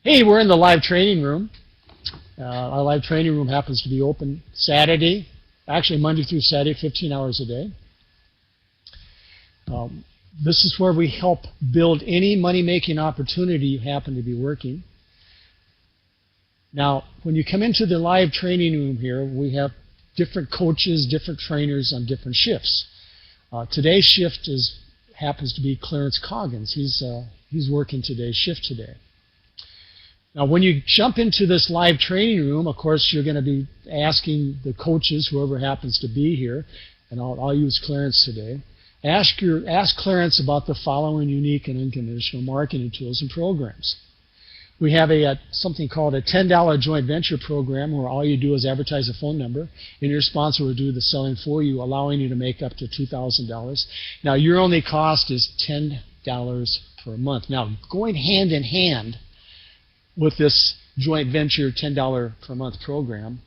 Hey, we're in the live training room. Our live training room happens to be open Saturday, actually Monday through Saturday, 15 hours a day. This is where we help build any money-making opportunity you happen to be working. Now, when you come into the live training room here, we have different coaches, different trainers on different shifts. Today's shift happens to be Clarence Coggins. He's working today's shift today. Now, when you jump into this live training room, of course, you're going to be asking the coaches, whoever happens to be here, and I'll use Clarence today. Ask Clarence about the following unique and unconventional marketing tools and programs. We have something called a $10 joint venture program where all you do is advertise a phone number, and your sponsor will do the selling for you, allowing you to make up to $2,000. Now, your only cost is $10 per month. Now, going hand in hand with this joint venture $10 per month program,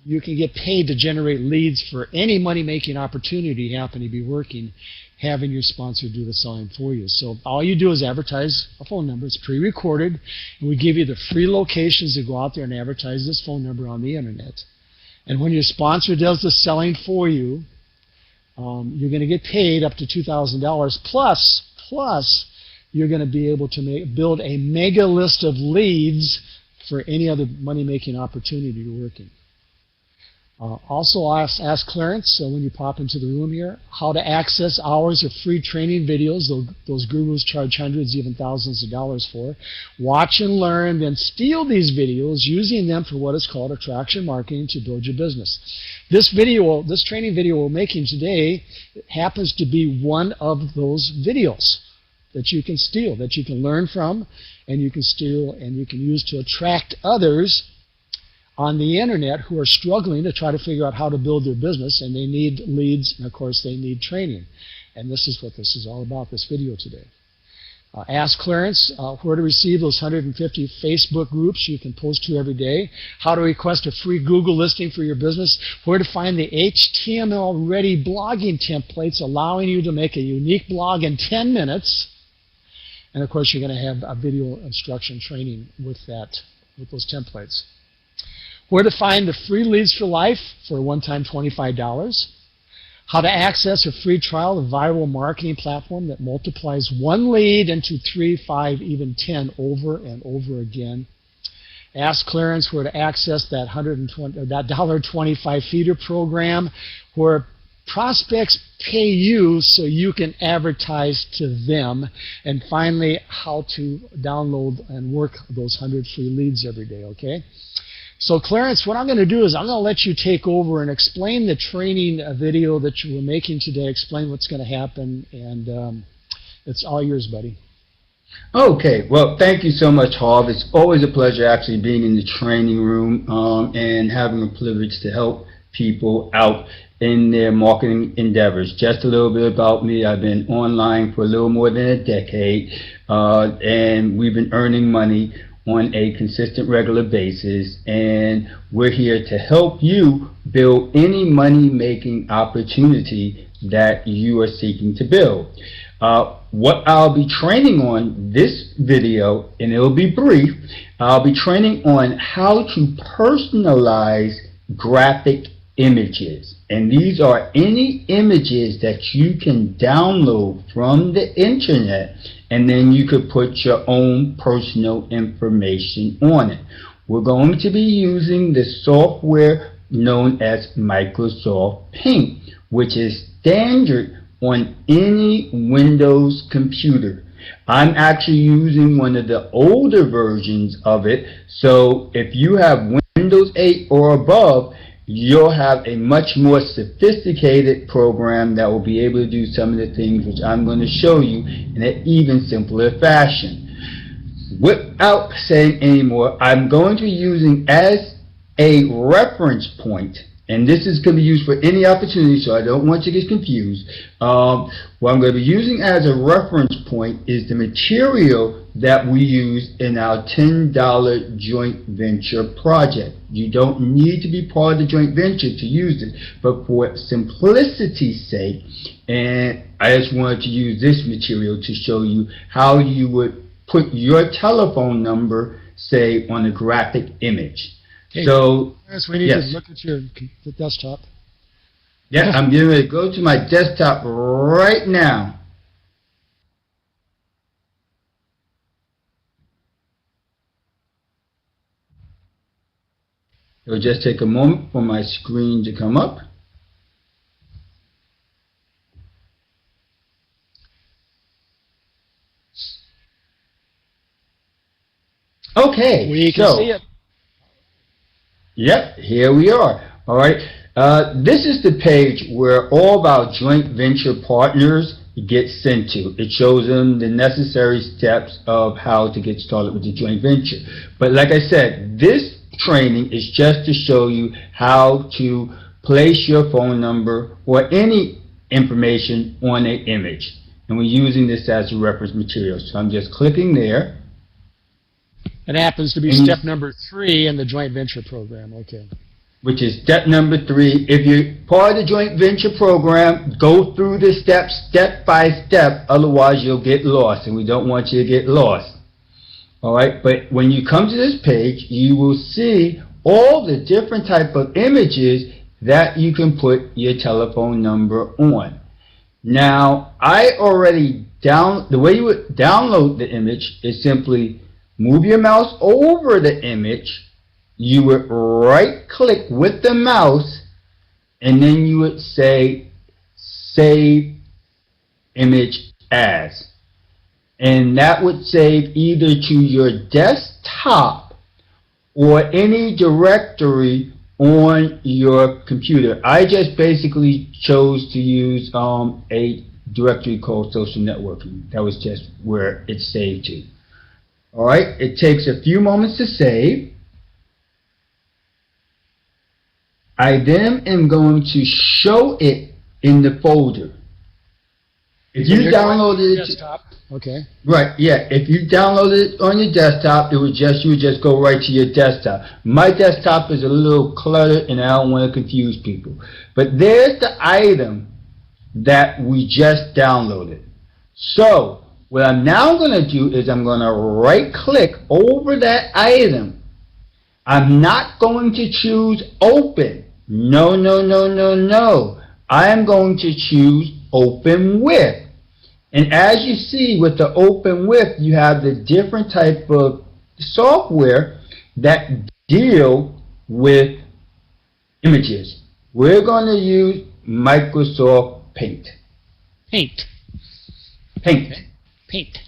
you can get paid to generate leads for any money-making opportunity you happen to be working, having your sponsor do the selling for you. So all you do is advertise a phone number. It's pre-recorded, and we give you the free locations to go out there and advertise this phone number on the internet. And when your sponsor does the selling for you, you're going to get paid up to $2,000 plus you're going to be able to build a mega list of leads for any other money-making opportunity you're working. Also, ask Clarence, when you pop into the room here, how to access hours of free training videos those gurus charge hundreds, even thousands of dollars for. Watch and learn, then steal these videos, using them for what is called attraction marketing to build your business. This training video we're making today happens to be one of those videos that you can steal, that you can learn from, and you can steal and you can use to attract others on the internet who are struggling to try to figure out how to build their business, and they need leads, and of course they need training. And this is what this is all about, this video today. Ask Clarence where to receive those 150 Facebook groups you can post to every day, how to request a free Google listing for your business, where to find the HTML-ready blogging templates allowing you to make a unique blog in 10 minutes. And of course, you're going to have a video instruction training with those templates. Where to find the free leads for life for a one-time $25. How to access a free trial of viral marketing platform that multiplies one lead into 3, 5, even 10 over and over again. Ask Clarence where to access that $125 feeder program where prospects pay you so you can advertise to them. And finally, how to download and work those 100 free leads every day, okay? So Clarence, what I'm going to do is I'm going to let you take over and explain the training video that you were making today, explain what's going to happen, and it's all yours, buddy. Okay, well, thank you so much, Harv. It's always a pleasure actually being in the training room and having the privilege to help people out in their marketing endeavors. Just a little bit about me. I've been online for a little more than a decade, and we've been earning money on a consistent, regular basis, and we're here to help you build any money-making opportunity that you are seeking to build. What I'll be training on this video, and it'll be brief, I'll be training on how to personalize graphic images. And these are any images that you can download from the internet, and then you could put your own personal information on it. We're going to be using the software known as Microsoft Paint, which is standard on any Windows computer. I'm actually using one of the older versions of it, so if you have Windows 8 or above, you'll have a much more sophisticated program that will be able to do some of the things which I'm going to show you in an even simpler fashion. Without saying any more, I'm going to be using as a reference point, and this is going to be used for any opportunity, so I don't want you to get confused. What I'm going to be using as a reference point is the material that we use in our $10 joint venture project. You don't need to be part of the joint venture to use it, but for simplicity's sake, and I just wanted to use this material to show you how you would put your telephone number, say, on a graphic image. Okay. So, Yes, we need yes. to look at your the desktop. Yeah, I'm getting ready to go to my desktop right now. It'll just take a moment for my screen to come up. Okay, We can see it. Yep, here we are. All right. This is the page where all of our joint venture partners get sent to. It shows them the necessary steps of how to get started with the joint venture. But like I said, this training is just to show you how to place your phone number or any information on an image. And we're using this as a reference material. So I'm just clicking there. It happens to be step number 3 in the joint venture program. Okay. Which is step number 3. If you're part of the joint venture program, go through the steps step by step, otherwise you'll get lost, and we don't want you to get lost. All right, but when you come to this page, you will see all the different type of images that you can put your telephone number on. Now, I already the way you would download the image is simply move your mouse over the image. You would right click with the mouse, and then you would say save image as, and that would save either to your desktop or any directory on your computer. I just basically chose to use a directory called social networking. That was just where it's saved to. All right, it takes a few moments to save. I then am going to show it in the folder. If you downloaded it, desktop. Okay. right? Yeah. If you downloaded it on your desktop, you would just go right to your desktop. My desktop is a little cluttered, and I don't want to confuse people. But there's the item that we just downloaded. So what I'm now going to do is I'm going to right click over that item. I'm not going to choose open. No, no, no, no, no. I am going to choose open with. And as you see with the open with, you have the different type of software that deal with images. We're going to use Microsoft Paint. Paint. Paint. Paint.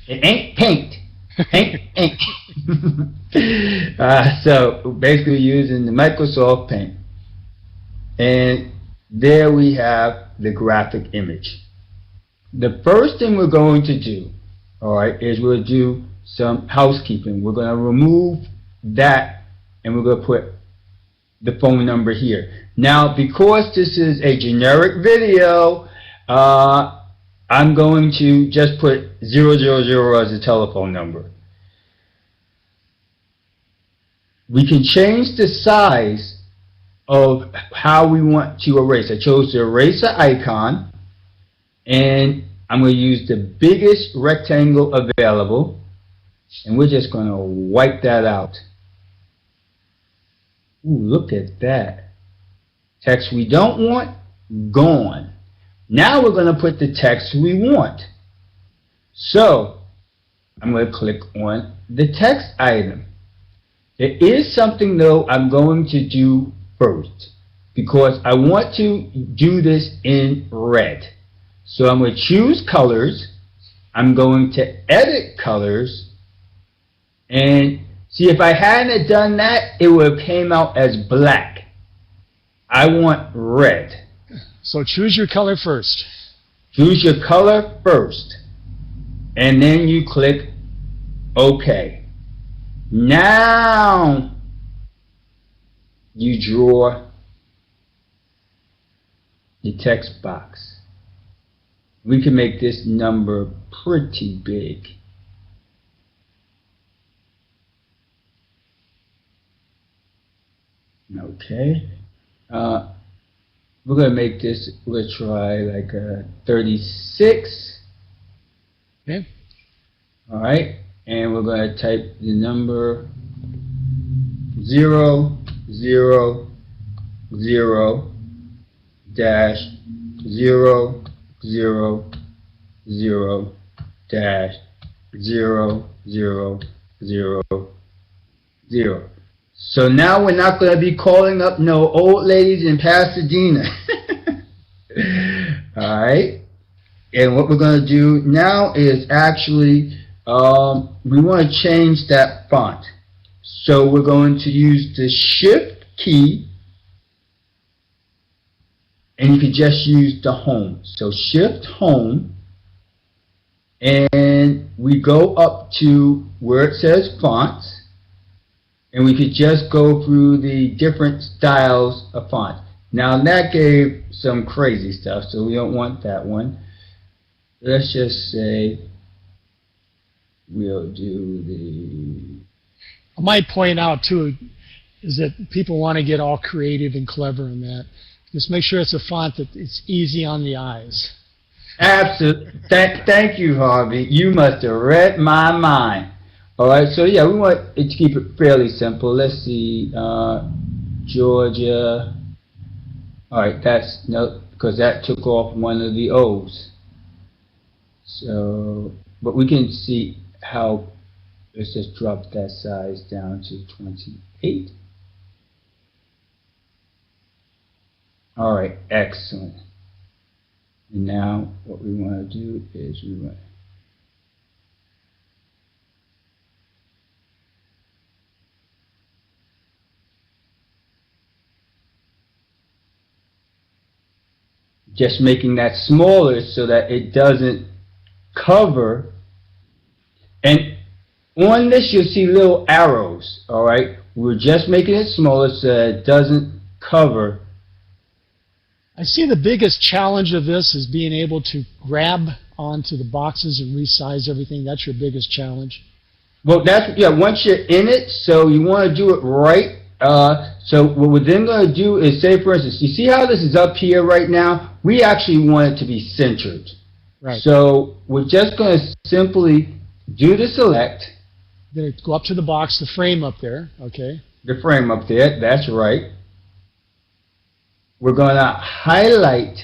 It ain't paint. Paint, ink. So basically using the Microsoft Paint. And there we have the graphic image. The first thing we're going to do, all right, is we'll do some housekeeping. We're going to remove that, and we're going to put the phone number here. Now, because this is a generic video, I'm going to just put 000 as a telephone number. We can change the size of how we want to erase. I chose the eraser icon, and I'm going to use the biggest rectangle available, and we're just going to wipe that out. Ooh, look at that. Text we don't want, gone. Now we're going to put the text we want. So I'm going to click on the text item. There is something though I'm going to do first, because I want to do this in red. So I'm going to choose colors. I'm going to edit colors, and see, if I hadn't done that, it would have came out as black. I want red. So choose your color first. Choose your color first, and then you click OK. Now you draw the text box. We can make this number pretty big. Okay. We're going to make this, we're going to try like a 36. Okay. All right. and we're going to type the number 000 dash 000 dash 0000. So now we're not going to be calling up no old ladies in Pasadena. Alright, and what we're going to do now is actually we want to change that font. So we're going to use the Shift key, and you can just use the Home. So Shift Home, and we go up to where it says Fonts, and we could just go through the different styles of fonts. Now that gave some crazy stuff, so we don't want that one. Let's just say we'll do the... I might point out too is that people want to get all creative and clever in that. Just make sure it's a font that it's easy on the eyes. Absolutely. Thank you, Harvey. You must have read my mind. All right, so yeah, we want it to keep it fairly simple. Let's see, Georgia. All right, that's no, because that took off one of the O's. So, but we can see how. Let's just drop that size down to 28. All right, excellent. And now what we want to do is we want just making that smaller so that it doesn't cover. And on this you'll see little arrows, all right? We're just making it smaller so that it doesn't cover. I see the biggest challenge of this is being able to grab onto the boxes and resize everything. That's your biggest challenge. Well, that's, yeah, once you're in it, so you want to do it right. So what we're then going to do is, say for instance, you see how this is up here right now? We actually want it to be centered. Right. So we're just going to simply do the select. Then go up to the box, the frame up there, okay? The frame up there, that's right. We're going to highlight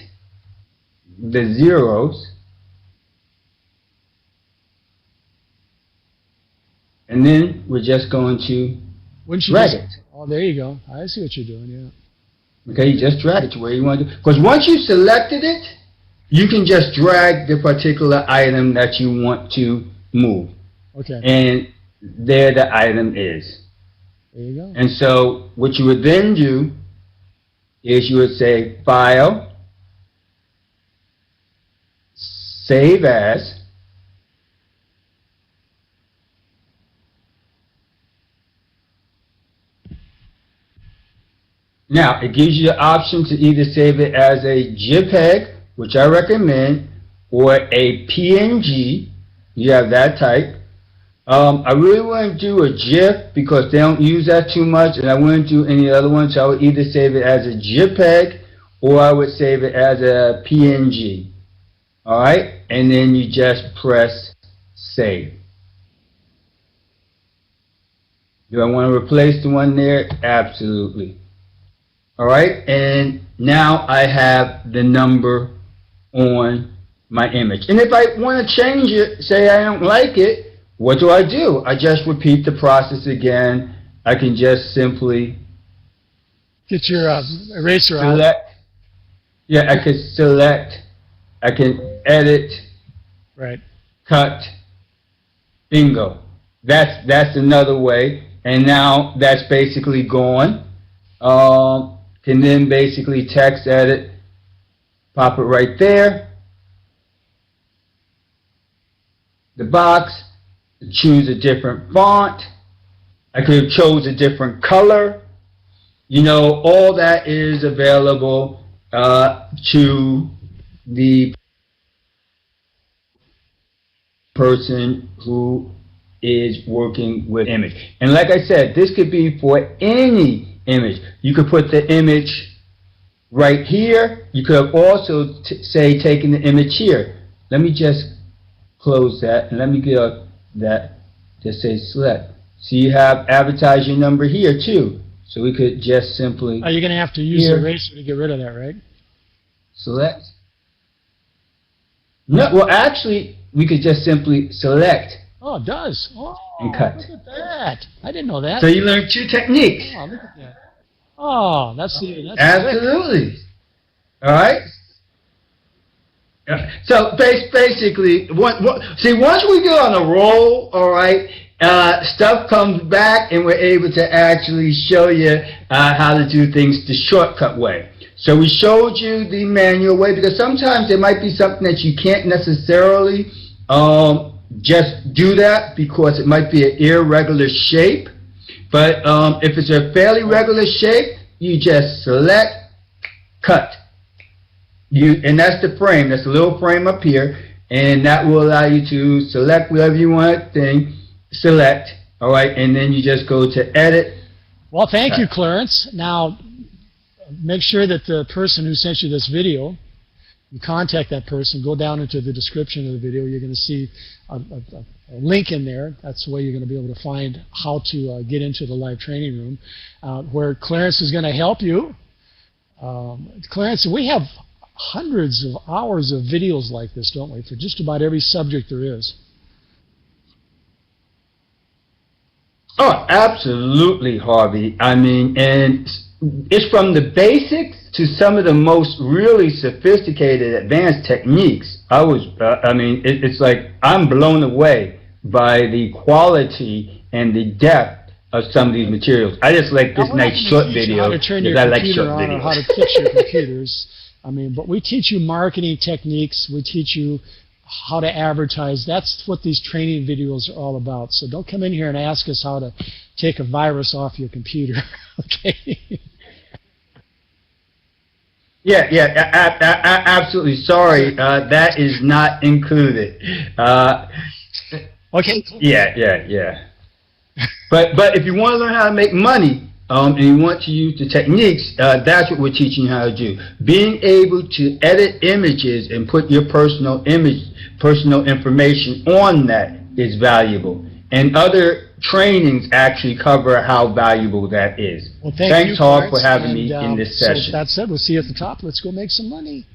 the zeros. And then we're just going to drag it. Oh, there you go. I see what you're doing, yeah. Okay, you just drag it to where you want to. Because once you selected it, you can just drag the particular item that you want to move. Okay. And there the item is. There you go. And so what you would then do is you would say File, Save As, now it gives you the option to either save it as a JPEG, which I recommend, or a PNG. You have that type. I really wouldn't do a GIF because they don't use that too much, and I wouldn't do any other ones. So I would either save it as a JPEG or I would save it as a PNG. Alright? And then you just press Save. Do I want to replace the one there? Absolutely. Alright? And now I have the number on my image. And if I want to change it, say I don't like it, what do? I just repeat the process again. I can just simply get your eraser select. out. Yeah, I can select. I can edit. Right. Cut. Bingo. That's another way. And now that's basically gone. Can then basically text edit. Pop it right there. The box. Choose a different font. I could have chose a different color. You know, all that is available to the person who is working with image. And like I said, this could be for any image. You could put the image right here. You could have also say taken the image here. Let me just close that and let me get that Just say select. So you have advertise your number here too. So we could just simply You're going to have to use here, the eraser to get rid of that, right? select. No, well actually we could just simply select Oh, it does. Oh, and cut. look at that. I didn't know that. So you learned two techniques. Oh, look at that. Oh, that's slick. Absolutely. All right. So basically, see, once we get on a roll, all right, stuff comes back, and we're able to actually show you how to do things the shortcut way. So we showed you the manual way because sometimes there might be something that you can't necessarily just do that because it might be an irregular shape. But if it's a fairly regular shape, you just select, cut. And that's the frame. That's the little frame up here, and that will allow you to select whatever you want. Select. All right, and then you just go to edit. Well, thank you, Clarence. Now, make sure that the person who sent you this video, you contact that person. Go down into the description of the video. You're going to see a link in there. That's the way you're going to be able to find how to get into the live training room, where Clarence is going to help you. Clarence, we have hundreds of hours of videos like this, don't we, for just about every subject there is. Oh, absolutely, Harvey. I mean, and it's from the basics to some of the most really sophisticated advanced techniques. It's like I'm blown away by the quality and the depth of some of these materials. I just like this nice short video because I like short videos. How to fix your computers. I mean, but we teach you marketing techniques. We teach you how to advertise. That's what these training videos are all about. So don't come in here and ask us how to take a virus off your computer. Okay? Yeah, absolutely. Sorry, that is not included. Okay. Yeah. But if you want to learn how to make money, and you want to use the techniques, that's what we're teaching you how to do. Being able to edit images and put your personal information on that is valuable. And other trainings actually cover how valuable that is. Well, thanks, you, Hall, for Clarence, having me in this session. So that's it. We'll see you at the top. Let's go make some money.